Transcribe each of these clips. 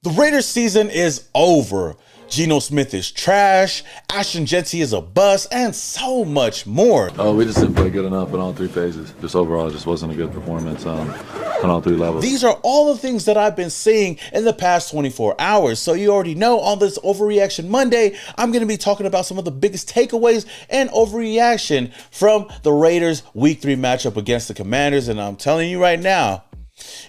The Raiders season is over. Geno Smith is trash, Ashton Jeanty is a bust, and so much more. Oh, we just didn't play good enough in all three phases. Just overall, it just wasn't a good performance on all three levels. These are all the things that I've been seeing in the past 24 hours. So you already know on this Overreaction Monday, I'm going to be talking about some of the biggest takeaways and overreaction from the Raiders Week 3 matchup against the Commanders. And I'm telling you right now,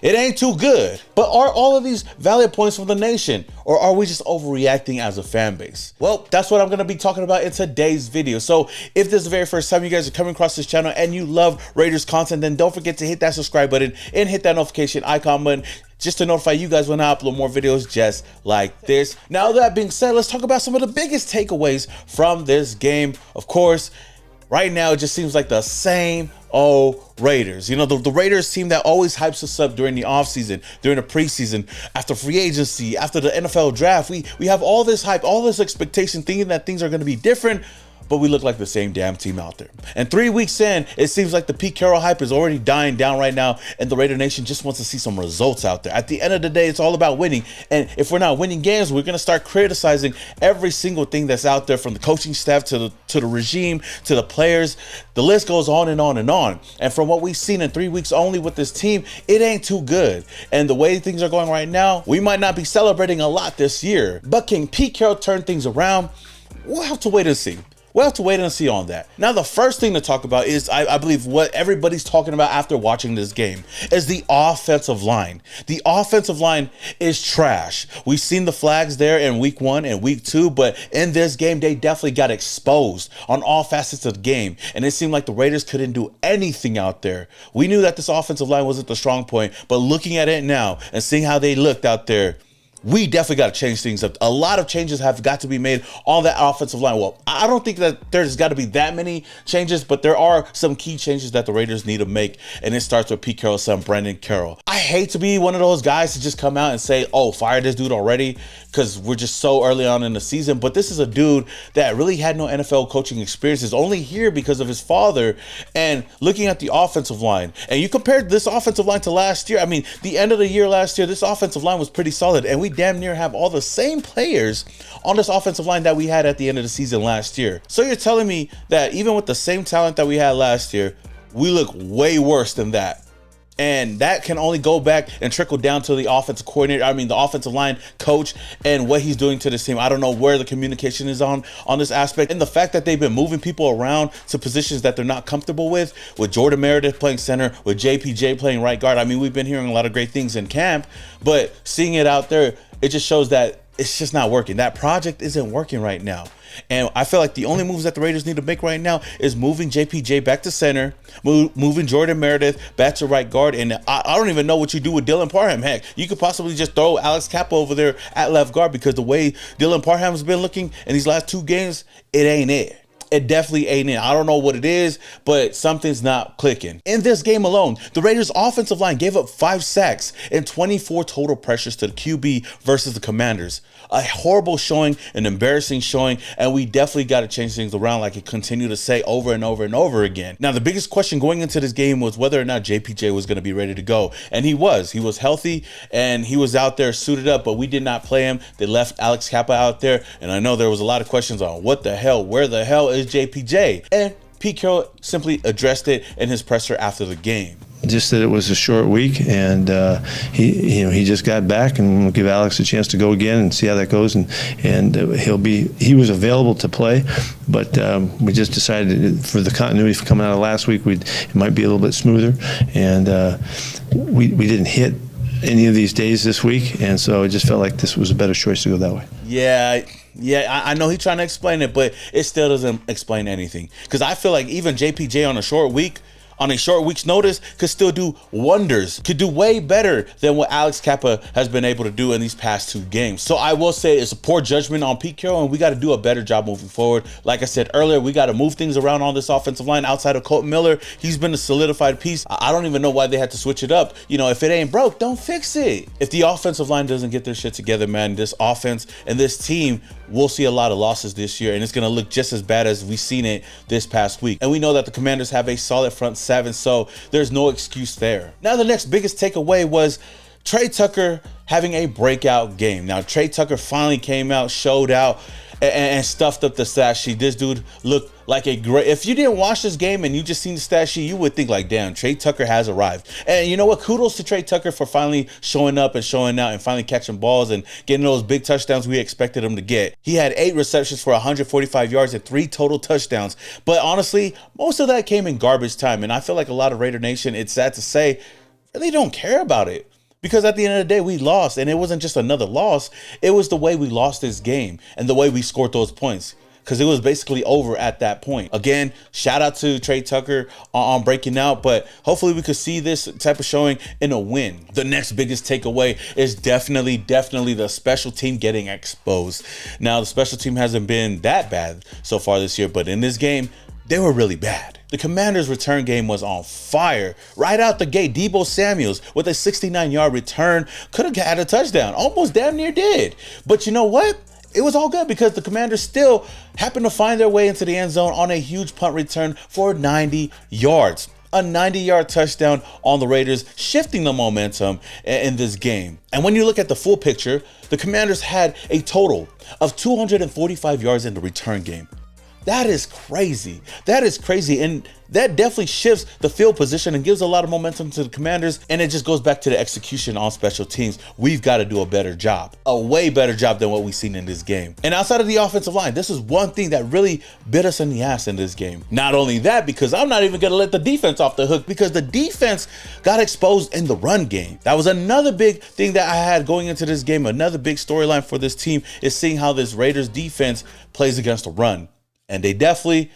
it ain't too good. But are all of these valid points from the nation, or are we just overreacting as a fan base? Well, that's what I'm going to be talking about in today's video. So if this is the very first time you guys are coming across this channel and you love Raiders content, then don't forget to hit that subscribe button and hit that notification icon button just to notify you guys when I upload more videos just like this. Now, that being said, let's talk about some of the biggest takeaways from this game. Of course, right now it just seems like the same old Raiders. You know, the Raiders team that always hypes us up during the offseason, during the preseason, after free agency, after the NFL draft. We have all this hype, all this expectation, thinking that things are going to be different, but we look like the same damn team out there. And 3 weeks in, it seems like the Pete Carroll hype is already dying down right now, and the Raidernation just wants to see some results out there. At the end of the day, it's all about winning. And if we're not winning games, we're going to start criticizing every single thing that's out there, from the coaching staff to the regime, to the players. The list goes on and on and on. And from what we've seen in 3 weeks only with this team, it ain't too good. And the way things are going right now, we might not be celebrating a lot this year. But can Pete Carroll turn things around? We'll have to wait and see. We'll have to wait and see on that. Now, the first thing to talk about is, I believe, what everybody's talking about after watching this game is the offensive line. The offensive line is trash. We've seen the flags there in week 1 and week 2, but in this game, they definitely got exposed on all facets of the game. And it seemed like the Raiders couldn't do anything out there. We knew that this offensive line wasn't the strong point, but looking at it now and seeing how they looked out there, we definitely got to change things up. A lot of changes have got to be made on that offensive line. Well, I don't think that there's got to be that many changes, but there are some key changes that the Raiders need to make, and it starts with Pete Carroll's son, Brandon Carroll. I hate to be one of those guys to just come out and say, oh, fire this dude already, because we're just so early on in the season. But this is a dude that really had no NFL coaching experience, is only here because of his father. And looking at the offensive line, and you compared this offensive line to last year, I mean, the end of the year last year, this offensive line was pretty solid, and we damn near have all the same players on this offensive line that we had at the end of the season last year. So you're telling me that even with the same talent that we had last year, we look way worse than that? And that can only go back and trickle down to the offensive coordinator, the offensive line coach, and what he's doing to this team. I don't know where the communication is on this aspect. And the fact that they've been moving people around to positions that they're not comfortable with Jordan Meredith playing center, with JPJ playing right guard. I mean, we've been hearing a lot of great things in camp, but seeing it out there, it just shows that it's just not working. That project isn't working right now. And I feel like the only moves that the Raiders need to make right now is moving JPJ back to center, moving Jordan Meredith back to right guard. And I don't even know what you do with Dylan Parham. Heck, you could possibly just throw Alex Kappa over there at left guard, because the way Dylan Parham has been looking in these last 2 games, it ain't it. It definitely ain't it. I don't know what it is, but something's not clicking. In this game alone, the Raiders' offensive line gave up 5 sacks and 24 total pressures to the QB versus the Commanders. A horrible showing, an embarrassing showing, and we definitely got to change things around, like I continue to say over and over and over again. Now, the biggest question going into this game was whether or not JPJ was going to be ready to go, and he was. He was healthy, and he was out there suited up, but we did not play him. They left Alex Kappa out there, and I know there was a lot of questions on what the hell, where the hell is JPJ? And Pete Carroll simply addressed it in his presser after the game. Just that it was a short week, and he just got back, and we'll give Alex a chance to go again and see how that goes. And he was available to play, but we just decided for the continuity from coming out of last week, it might be a little bit smoother, and we didn't hit any of these days this week, and so it just felt like this was a better choice to go that way. Yeah, I know he's trying to explain it, but it still doesn't explain anything. Because I feel like even JPJ on a short week's notice could still do wonders, could do way better than what Alex Kappa has been able to do in these past 2 games. So I will say it's a poor judgment on Pete Carroll, and we got to do a better job moving forward. Like I said earlier, we got to move things around on this offensive line. Outside of Colton Miller, he's been a solidified piece. I don't even know why they had to switch it up. You know, if it ain't broke, don't fix it. If the offensive line doesn't get their shit together, man, this offense and this team, we'll see a lot of losses this year, and it's going to look just as bad as we've seen it this past week. And we know that the Commanders have a solid front 7, so there's no excuse there. Now, the next biggest takeaway was Trey Tucker having a breakout game. Now, Trey Tucker finally came out, showed out, and stuffed up the stat sheet. This dude looked like a great... If you didn't watch this game and you just seen the stat sheet, you would think like, damn, Trey Tucker has arrived. And you know what? Kudos to Trey Tucker for finally showing up and showing out and finally catching balls and getting those big touchdowns we expected him to get. He had 8 receptions for 145 yards and 3 total touchdowns. But honestly, most of that came in garbage time. And I feel like a lot of Raider Nation, it's sad to say, really don't care about it. Because at the end of the day, we lost, and it wasn't just another loss. It was the way we lost this game and the way we scored those points, because it was basically over at that point. Again, shout out to Trey Tucker on breaking out, but hopefully we could see this type of showing in a win. The next biggest takeaway is definitely the special team getting exposed. Now, the special team hasn't been that bad so far this year, but in this game, they were really bad. The Commanders' return game was on fire. Right out the gate, Deebo Samuels with a 69-yard return could have had a touchdown. Almost damn near did. But you know what? It was all good because the Commanders still happened to find their way into the end zone on a huge punt return for 90 yards. A 90-yard touchdown on the Raiders, shifting the momentum in this game. And when you look at the full picture, the Commanders had a total of 245 yards in the return game. That is crazy. That is crazy. And that definitely shifts the field position and gives a lot of momentum to the Commanders. And it just goes back to the execution on special teams. We've got to do a better job, a way better job than what we've seen in this game. And outside of the offensive line, this is one thing that really bit us in the ass in this game. Not only that, because I'm not even going to let the defense off the hook, because the defense got exposed in the run game. That was another big thing that I had going into this game. Another big storyline for this team is seeing how this Raiders defense plays against the run. And they definitely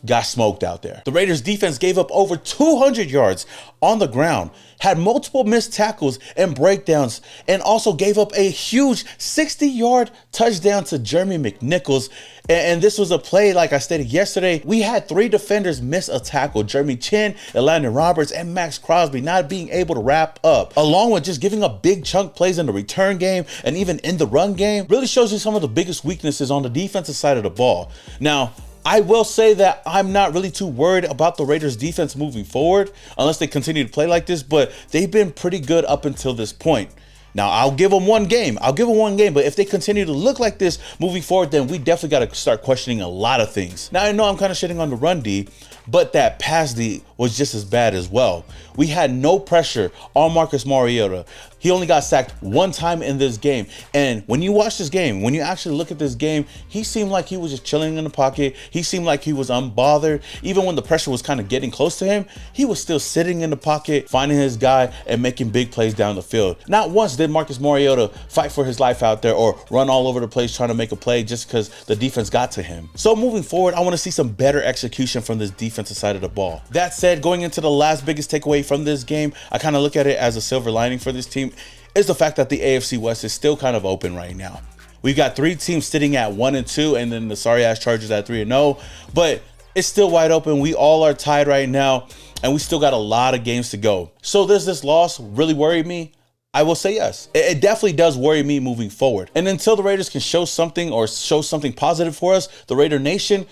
got smoked out there. The Raiders defense gave up over 200 yards on the ground, had multiple missed tackles and breakdowns, and also gave up a huge 60-yard touchdown to Jeremy McNichols. And this was a play, like I stated yesterday, we had 3 defenders miss a tackle: Jeremy Chin, Elandon Roberts, and Max Crosby not being able to wrap up, along with just giving up big chunk plays in the return game and even in the run game. Really shows you some of the biggest weaknesses on the defensive side of the ball. Now, I will say that I'm not really too worried about the Raiders defense moving forward unless they continue to play like this, but they've been pretty good up until this point. Now, I'll give them one game. But if they continue to look like this moving forward, then we definitely got to start questioning a lot of things. Now, I know I'm kind of shitting on the run D, but that pass D was just as bad as well. We had no pressure on Marcus Mariota. He only got sacked 1 time in this game. And when you watch this game, when you actually look at this game, he seemed like he was just chilling in the pocket. He seemed like he was unbothered. Even when the pressure was kind of getting close to him, he was still sitting in the pocket, finding his guy and making big plays down the field. Not once did Marcus Mariota fight for his life out there or run all over the place trying to make a play just because the defense got to him. So moving forward, I want to see some better execution from this defensive side of the ball. That said, going into the last biggest takeaway from this game, I kind of look at it as a silver lining for this team, is the fact that the AFC West is still kind of open right now. We've got 3 teams sitting at 1-2, and then the sorry-ass Chargers at 3-0, but it's still wide open. We all are tied right now, and we still got a lot of games to go. So does this loss really worry me? I will say yes. It definitely does worry me moving forward. And until the Raiders can show something or show something positive for us, the Raider Nation,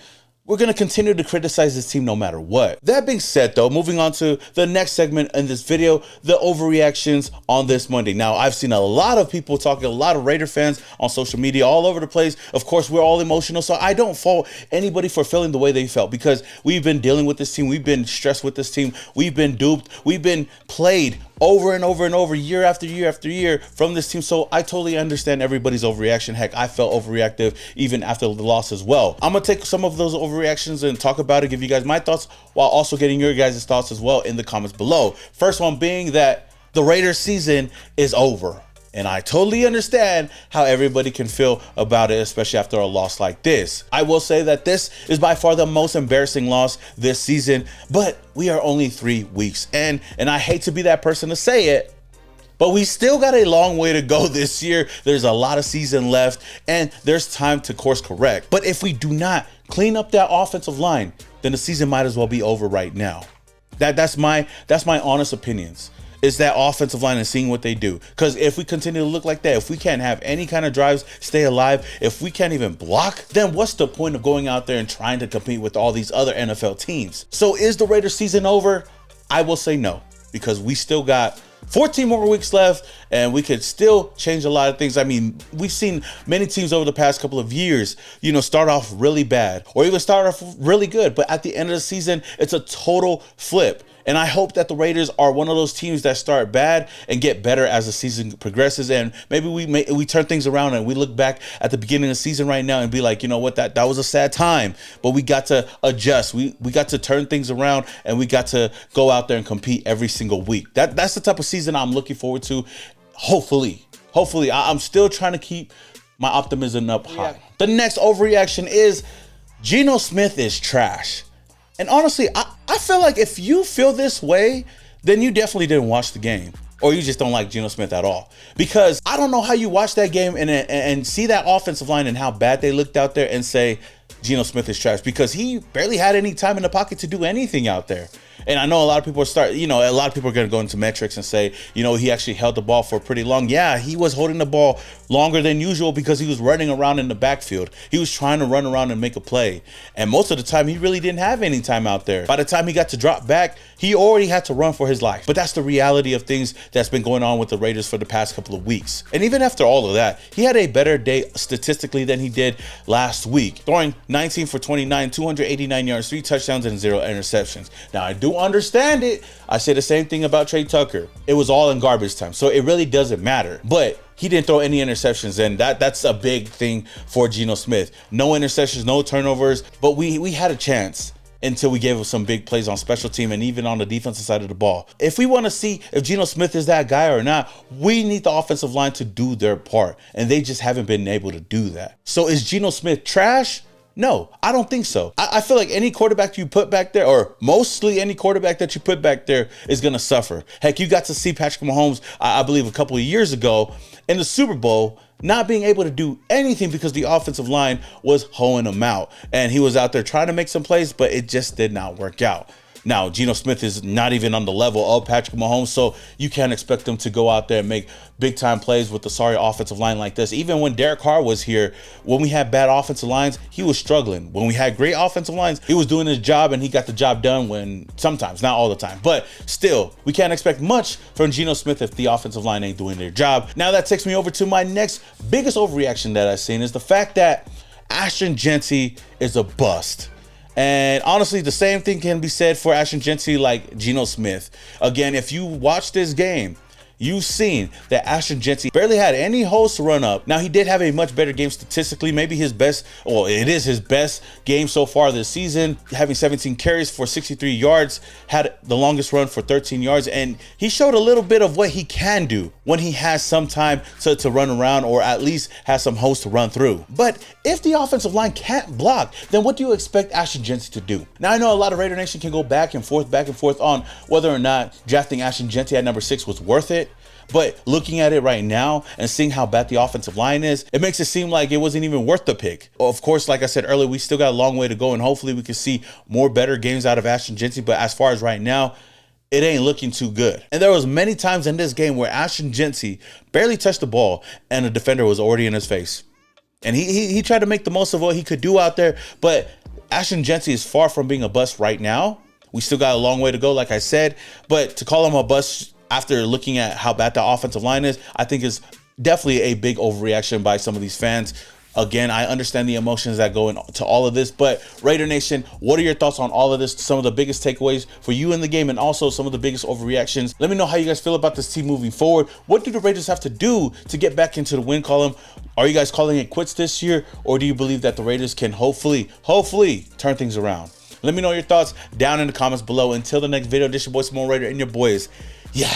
we're going to continue to criticize this team no matter what. That being said, though, moving on to the next segment in this video, the overreactions on this Monday. Now, I've seen a lot of people talking, a lot of Raider fans on social media all over the place. Of course, we're all emotional, so I don't fault anybody for feeling the way they felt, because we've been dealing with this team. We've been stressed with this team. We've been duped. We've been played over and over and over, year after year after year from this team. So I totally understand everybody's overreaction. Heck, I felt overreactive even after the loss as well. I'm gonna take some of those overreactions and talk about it, give you guys my thoughts, while also getting your guys' thoughts as well in the comments below. First one being that the Raiders season is over. And I totally understand how everybody can feel about it, especially after a loss like this. I will say that this is by far the most embarrassing loss this season, but we are only 3 weeks in, and I hate to be that person to say it, but we still got a long way to go this year. There's a lot of season left, and there's time to course correct. But if we do not clean up that offensive line, then the season might as well be over right now. That's my honest opinions. Is that offensive line and seeing what they do. Because if we continue to look like that, if we can't have any kind of drives, stay alive, if we can't even block, then what's the point of going out there and trying to compete with all these other NFL teams? So is the Raiders season over? I will say no, because we still got 14 more weeks left, and we could still change a lot of things. I mean, we've seen many teams over the past couple of years, start off really bad or even start off really good. But at the end of the season, it's a total flip. And I hope that the Raiders are one of those teams that start bad and get better as the season progresses. And maybe we turn things around and we look back at the beginning of the season right now and be like, you know what, that was a sad time, but we got to adjust. We got to turn things around, and we got to go out there and compete every single week. That's the type of season I'm looking forward to. Hopefully, I'm still trying to keep my optimism up high. The next overreaction is Geno Smith is trash. And honestly, I feel like if you feel this way, then you definitely didn't watch the game, or you just don't like Geno Smith at all. Because I don't know how you watch that game and see that offensive line and how bad they looked out there and say Geno Smith is trash, because he barely had any time in the pocket to do anything out there. And I know a lot of people a lot of people are going to go into metrics and say, he actually held the ball for pretty long. Yeah, he was holding the ball longer than usual because he was running around in the backfield. He was trying to run around and make a play. And most of the time, he really didn't have any time out there. By the time he got to drop back, he already had to run for his life. But that's the reality of things that's been going on with the Raiders for the past couple of weeks. And even after all of that, he had a better day statistically than he did last week, throwing 19 for 29, 289 yards, 3 touchdowns, and 0 interceptions. Now, I do understand it. I say the same thing about Trey Tucker. It was all in garbage time, so it really doesn't matter. But he didn't throw any interceptions, and that's a big thing for Geno Smith. No interceptions, no turnovers, but we had a chance until we gave him some big plays on special team and even on the defensive side of the ball. If we want to see if Geno Smith is that guy or not, we need the offensive line to do their part, and they just haven't been able to do that. So is Geno Smith trash? No, I don't think so. I feel like any quarterback you put back there, or mostly any quarterback that you put back there, is going to suffer. Heck, you got to see Patrick Mahomes, I believe a couple of years ago in the Super Bowl, not being able to do anything because the offensive line was hoeing him out. And he was out there trying to make some plays, but it just did not work out. Now, Geno Smith is not even on the level of Patrick Mahomes, so you can't expect him to go out there and make big-time plays with the sorry offensive line like this. Even when Derek Carr was here, when we had bad offensive lines, he was struggling. When we had great offensive lines, he was doing his job, and he got the job done when sometimes, not all the time. But still, we can't expect much from Geno Smith if the offensive line ain't doing their job. Now, that takes me over to my next biggest overreaction that I've seen, is the fact that Ashton Jeanty is a bust. And honestly, the same thing can be said for Ashton Jeanty like Geno Smith. Again, if you watch this game, you've seen that Ashton Jeanty barely had any holes to run up. Now, he did have a much better game statistically, maybe his best, well, it is his best game so far this season, having 17 carries for 63 yards, had the longest run for 13 yards, and he showed a little bit of what he can do when he has some time to run around, or at least has some holes to run through. But if the offensive line can't block, then what do you expect Ashton Jeanty to do? Now, I know a lot of Raider Nation can go back and forth on whether or not drafting Ashton Jeanty at number 6 was worth it. But looking at it right now and seeing how bad the offensive line is, it makes it seem like it wasn't even worth the pick. Of course, like I said earlier, we still got a long way to go, and hopefully we can see more better games out of Ashton Jeanty. But as far as right now, it ain't looking too good. And there was many times in this game where Ashton Jeanty barely touched the ball and the defender was already in his face. And he tried to make the most of what he could do out there. But Ashton Jeanty is far from being a bust right now. We still got a long way to go, like I said. But to call him a bust after looking at how bad the offensive line is, I think is definitely a big overreaction by some of these fans. Again, I understand the emotions that go into all of this, but Raider Nation, what are your thoughts on all of this? Some of the biggest takeaways for you in the game, and also some of the biggest overreactions. Let me know how you guys feel about this team moving forward. What do the Raiders have to do to get back into the win column? Are you guys calling it quits this year, or do you believe that the Raiders can hopefully turn things around? Let me know your thoughts down in the comments below. Until the next video, this is your boy Small Raider, and your boys, yeah.